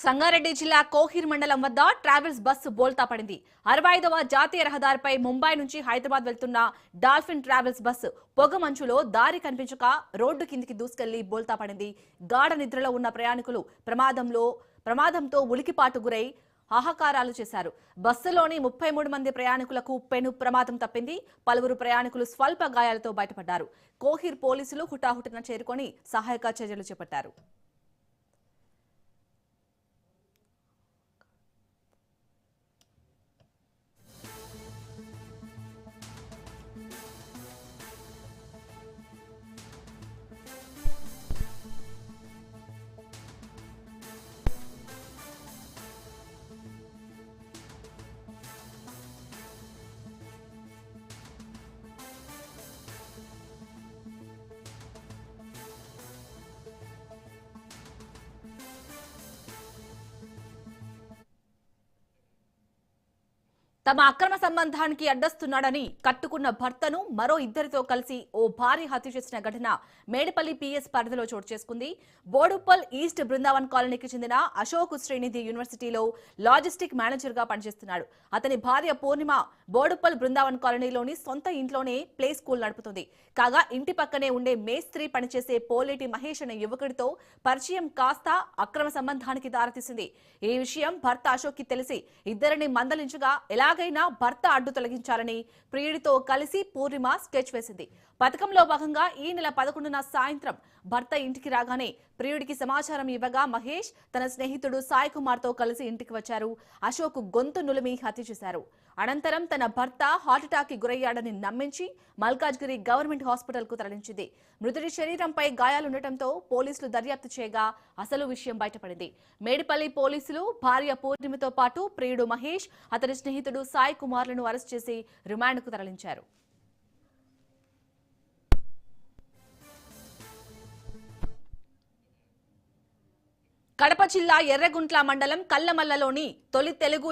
సంగారెడ్డి జిల్లా కోహిర్ మండలం వద్ద ట్రావెల్స్ బస్సు బోల్తా పడింది. 65వ జాతీయ రహదారిపై ముంబై నుంచి హైదరాబాద్ వెళ్తున్న డాల్ఫిన్ ట్రావెల్స్ బస్సు పొగ మంచులో దారి కనిపించక రోడ్డు కిందికి దూసుకెళ్లి బోల్తా పడింది. గాఢ నిద్రలో ఉన్న ప్రయాణికులు ప్రమాదంతో ఉలికిపాటు గురై హాహాకారాలు చేశారు. బస్సులోని 33 మంది ప్రయాణికులకు పెను ప్రమాదం తప్పింది. పలువురు ప్రయాణికులు స్వల్ప గాయాలతో బయటపడ్డారు. కోహిర్ పోలీసులు హుటాహుటిన చేరుకొని సహాయక చర్యలు చేపట్టారు. తమ అక్రమ సంబంధానికి అడ్డస్తున్నాడని కట్టుకున్న భర్తను మరో ఇద్దరితో కలిసి ఓ భార్య హత్య చేసిన ఘటన మేడిపల్లి పిఎస్ పరిధిలో చోటు చేసుకుంది. బోడుప్పల్ ఈస్ట్ బృందావన్ కాలనీకి చెందిన అశోక్ శ్రీనిధి యూనివర్సిటీలో లాజిస్టిక్ మేనేజర్ గా పనిచేస్తున్నాడు. అతని భార్య పూర్ణిమ బోడుప్పల్ బృందావన్ కాలనీలోని సొంత ఇంట్లోనే ప్లే స్కూల్ నడుపుతుంది. కాగా ఇంటి పక్కనే ఉండే మేస్త్రి పనిచేసే పోలేటి మహేష్ అనే యువకుడితో పరిచయం కాస్త అక్రమ సంబంధానికి దారితీసింది. ఈ విషయం భర్త అశోక్ కి తెలిసి ఇద్దరిని మందలించగా ఎలాగైనా భర్త అడ్డు తొలగించాలని ప్రియుడితో కలిసి పూర్ణిమ స్కెచ్ వేసింది. పథకంలో భాగంగా ఈ నెల 11న సాయంత్రం భర్త ఇంటికి రాగానే ప్రియుడికి సమాచారం ఇవ్వగా మహేష్ తన స్నేహితుడు సాయి కుమార్ తో కలిసి ఇంటికి వచ్చారు. అశోక్ గొంతు నులిమి హత్య చేశారు. అనంతరం తన భర్త హార్ట్అటాక్ కి గురయ్యాడని నమ్మించి మల్కాజ్గిరి గవర్నమెంట్ హాస్పిటల్ కు తరలించింది. మృతుడి శరీరంపై గాయాలుండటంతో పోలీసులు దర్యాప్తు చేయగా అసలు విషయం బయటపడింది. మేడిపల్లి పోలీసులు భార్య పూర్ణిమతో పాటు ప్రియుడు మహేష్, అతని స్నేహితుడు సాయి కుమార్లను అరెస్ట్ చేసి రిమాండ్కు తరలించారు. కడప జిల్లా ఎర్రగుంట్ల మండలం కల్లమల్లలోని తొలి తెలుగు